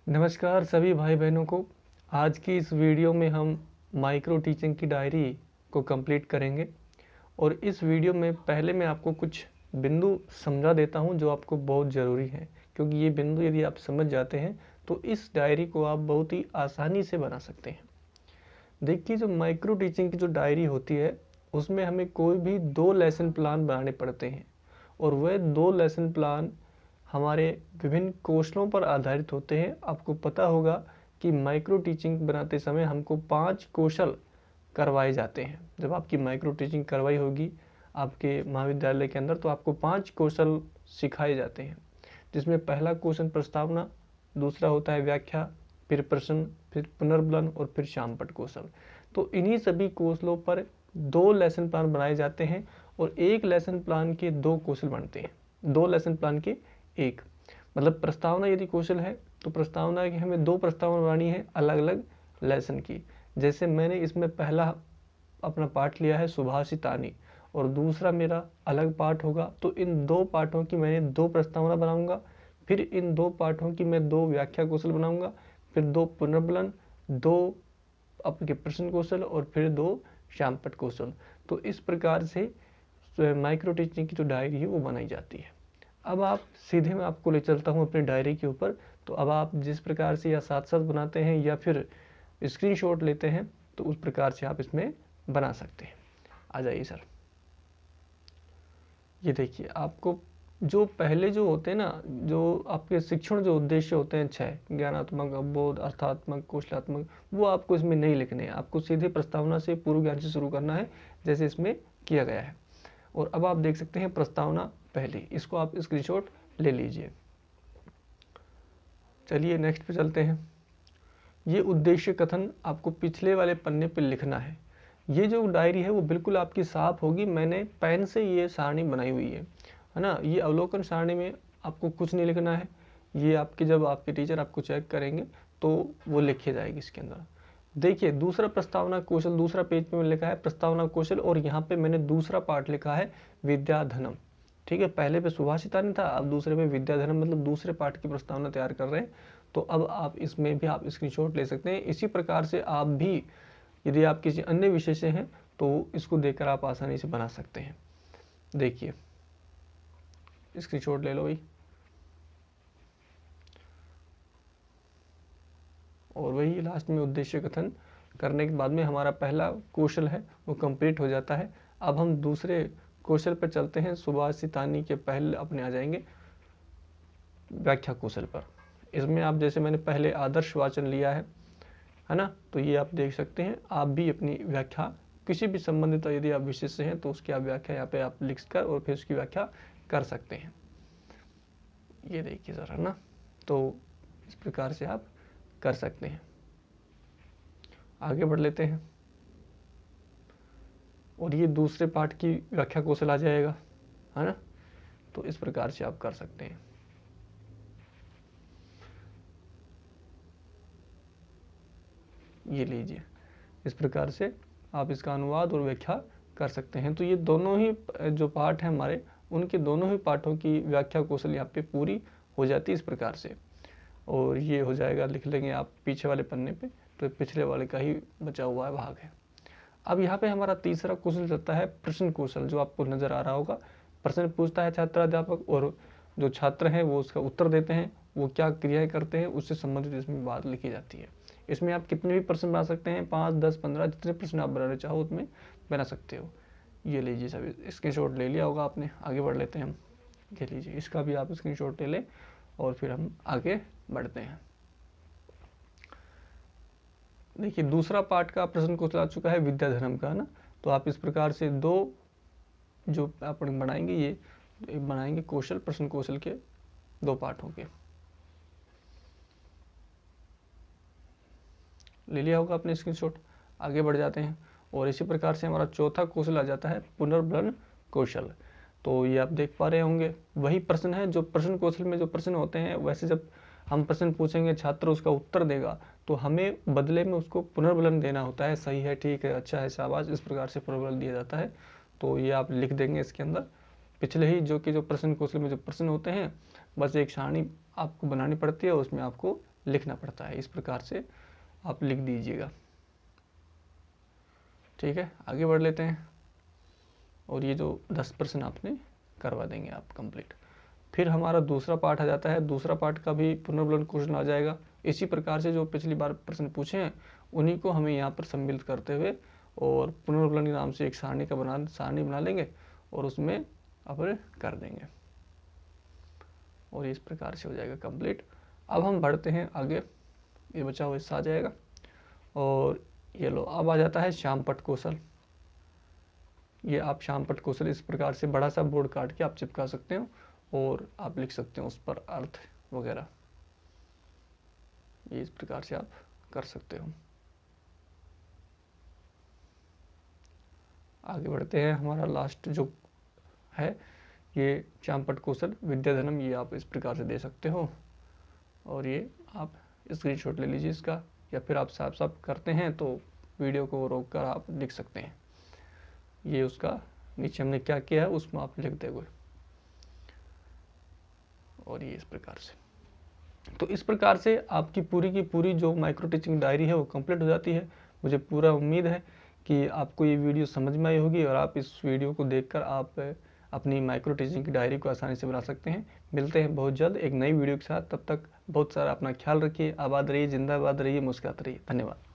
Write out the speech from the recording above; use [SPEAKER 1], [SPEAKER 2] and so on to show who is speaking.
[SPEAKER 1] नमस्कार सभी भाई बहनों को। आज की इस वीडियो में हम माइक्रो टीचिंग की डायरी को कंप्लीट करेंगे और इस वीडियो में पहले मैं आपको कुछ बिंदु समझा देता हूं जो आपको बहुत ज़रूरी है, क्योंकि ये बिंदु यदि आप समझ जाते हैं तो इस डायरी को आप बहुत ही आसानी से बना सकते हैं। देखिए, जो माइक्रो टीचिंग की जो डायरी होती है उसमें हमें कोई भी 2 लेसन प्लान बनाने पड़ते हैं और वह 2 लेसन प्लान हमारे विभिन्न कौशलों पर आधारित होते हैं। आपको पता होगा कि माइक्रो टीचिंग बनाते समय हमको 5 कौशल करवाए जाते हैं। जब आपकी माइक्रो टीचिंग करवाई होगी आपके महाविद्यालय के अंदर तो आपको 5 कौशल सिखाए जाते हैं, जिसमें पहला कौशल प्रस्तावना, दूसरा होता है व्याख्या, फिर प्रश्न, फिर पुनर्बलन और फिर शामपट कौशल। तो इन्हीं सभी कौशलों पर 2 लेसन प्लान बनाए जाते हैं और एक लेसन प्लान के 2 कौशल बनते हैं। 2 लेसन प्लान के एक, मतलब प्रस्तावना यदि कौशल है तो प्रस्तावना की हमें 2 प्रस्तावना बनानी है अलग अलग लेसन की। जैसे मैंने इसमें पहला अपना पाठ लिया है सुभाषितानी और दूसरा मेरा अलग पाठ होगा, तो इन 2 पाठों की मैंने 2 प्रस्तावना बनाऊंगा, फिर इन 2 पाठों की मैं 2 व्याख्या कौशल बनाऊंगा, फिर 2 पुनर्बलन, 2 आपके प्रश्न कौशल और फिर 2 शामपट कौशल। तो इस प्रकार से माइक्रो टीचिंग की जो डायरी है वो बनाई जाती है। अब आप सीधे मैं आपको ले चलता हूँ अपनी डायरी के ऊपर। तो अब आप जिस प्रकार से या साथ साथ बनाते हैं या फिर स्क्रीनशॉट लेते हैं तो उस प्रकार से आप इसमें बना सकते हैं। आ जाइए सर। ये देखिए, आपको जो पहले जो होते हैं ना, जो आपके शिक्षण जो उद्देश्य होते हैं 6, ज्ञानात्मक, अवबोध, अर्थात्मक, कौशलात्मक, वो आपको इसमें नहीं लिखने हैं। आपको सीधे प्रस्तावना से पूर्व ज्ञान से शुरू करना है जैसे इसमें किया गया है। और अब आप देख सकते हैं प्रस्तावना पहली, इसको आप स्क्रीनशॉट ले लीजिए। चलिए नेक्स्ट पे चलते हैं। ये उद्देश्य कथन आपको पिछले वाले पन्ने पे लिखना है। ये जो डायरी है वो बिल्कुल आपकी साफ होगी। मैंने पेन से ये सारणी बनाई हुई है ना। ये अवलोकन सारणी में आपको कुछ नहीं लिखना है। ये आपके जब आपके टीचर आपको चेक करेंगे तो वो लिखी जाएगी इसके अंदर। देखिए, दूसरा प्रस्तावना कौशल, दूसरा पेज पे मैंने लिखा है प्रस्तावना कौशल और यहाँ पे मैंने दूसरा पार्ट लिखा है विद्याधनम। ठीक है, पहले पे सुभाषितानी था, अब दूसरे पे विद्याधनम, मतलब दूसरे पार्ट की प्रस्तावना तैयार कर रहे हैं। तो अब आप इसमें भी आप स्क्रीनशॉट ले सकते हैं। इसी प्रकार से आप भी यदि आप किसी अन्य विषय से हैं तो इसको देखकर आप आसानी से बना सकते हैं। देखिए, स्क्रीनशॉट ले लो भाई। और वही लास्ट में उद्देश्य कथन करने के बाद में हमारा पहला कौशल है वो कंप्लीट हो जाता है। अब हम दूसरे कौशल पर चलते हैं। सुभाषितानी के पहले अपने आ जाएंगे व्याख्या कौशल पर। इसमें आप जैसे मैंने पहले आदर्श वाचन लिया है ना, तो ये आप देख सकते हैं। आप भी अपनी व्याख्या किसी भी संबंधित यदि आप विषय से हैं तो उसकी आप व्याख्या यहाँ पे आप लिख कर और फिर उसकी व्याख्या कर सकते हैं। ये देखिए जरा ना, तो इस प्रकार से आप कर सकते हैं। आगे बढ़ लेते हैं और ये दूसरे पाठ की व्याख्या कौशल आ जाएगा, है ना। तो इस प्रकार से आप कर सकते हैं। ये लीजिए, इस प्रकार से आप इसका अनुवाद और व्याख्या कर सकते हैं। तो ये दोनों ही जो पाठ हैं हमारे, उनके दोनों ही पाठों की व्याख्या कौशल यहाँ पे पूरी हो जाती है इस प्रकार से। और ये हो जाएगा, लिख लेंगे आप पीछे वाले पन्ने पे, तो पिछले वाले का ही बचा हुआ है भाग है। अब यहाँ पे हमारा तीसरा कौशल रहता है प्रश्न कौशल, जो आपको नजर आ रहा होगा। प्रश्न पूछता है छात्राध्यापक और जो छात्र हैं वो उसका उत्तर देते हैं। वो क्या क्रियाएं करते हैं उससे संबंधित इसमें बात लिखी जाती है। इसमें आप कितने भी प्रश्न बना सकते हैं, 5, 10, 15, जितने प्रश्न आप बनाना चाहो उसमें बना सकते हो। ये लीजिए, सभी स्क्रीनशॉट ले लिया होगा आपने। आगे बढ़ लेते हैं हम। ये लीजिए, इसका भी आप स्क्रीनशॉट ले लें और फिर हम आगे बढ़ते हैं। देखिए, दूसरा पार्ट का प्रश्न कौशल आ चुका है विद्याधनम का, ना। तो आप इस प्रकार से 2 जो आप बनाएंगे, ये बनाएंगे कौशल, प्रश्न कौशल के 2 पाठों के। ले लिया होगा आपने स्क्रीनशॉट। आगे बढ़ जाते हैं और इसी प्रकार से हमारा चौथा कौशल आ जाता है पुनर्बलन कौशल। तो ये आप देख पा रहे होंगे, वही प्रश्न है जो प्रश्न कौशल में जो प्रश्न होते हैं, वैसे जब हम प्रश्न पूछेंगे, छात्र उसका उत्तर देगा, तो हमें बदले में उसको पुनर्बलन देना होता है। सही है, ठीक है, अच्छा है, शाबाश, इस प्रकार से पुनर्बलन दिया जाता है। तो ये आप लिख देंगे इसके अंदर। पिछले ही जो प्रश्न कौशल में जो प्रश्न होते हैं, बस एक सारणी आपको बनानी पड़ती है, उसमें आपको लिखना पड़ता है। इस प्रकार से आप लिख दीजिएगा। ठीक है, आगे बढ़ लेते हैं। और ये जो 10% आपने करवा देंगे आप कंप्लीट। फिर हमारा दूसरा पार्ट आ जाता है। दूसरा पार्ट का भी पुनर्वलन क्वेश्चन आ जाएगा। इसी प्रकार से जो पिछली बार प्रश्न पूछे हैं उन्हीं को हमें यहाँ पर सम्मिलित करते हुए और पुनर्वलन के नाम से एक सारणी बना लेंगे और उसमें अपन कर देंगे और इस प्रकार से हो जाएगा कंप्लीट। अब हम बढ़ते हैं आगे, ये बचा हुआ हिस्सा आ जाएगा। और ये लो, अब आ जाता है श्यामपट्ट कौशल। ये आप श्यामपट्ट कौशल इस प्रकार से बड़ा सा बोर्ड काट के आप चिपका सकते हो और आप लिख सकते हो उस पर अर्थ वगैरह। ये इस प्रकार से आप कर सकते हो। आगे बढ़ते हैं। हमारा लास्ट जो है ये श्यामपट्ट कौशल विद्याधनम, ये आप इस प्रकार से दे सकते हो और ये आप स्क्रीनशॉट ले लीजिए इसका, या फिर आप साफ साफ करते हैं तो वीडियो को रोक कर आप लिख सकते हैं। ये उसका नीचे हमने क्या किया है उसमें आप लिख देंगे और ये इस प्रकार से। तो इस प्रकार से आपकी पूरी की पूरी जो माइक्रो टीचिंग डायरी है वो कंप्लीट हो जाती है। मुझे पूरा उम्मीद है कि आपको ये वीडियो समझ में आई होगी और आप इस वीडियो को देखकर आप अपनी माइक्रो टीचिंग की डायरी को आसानी से बना सकते हैं। मिलते हैं बहुत जल्द एक नई वीडियो के साथ। तब तक बहुत सारा अपना ख्याल रखिए। आबाद रहिए, जिंदाबाद रहिए, मुस्कुराते रहिए। धन्यवाद।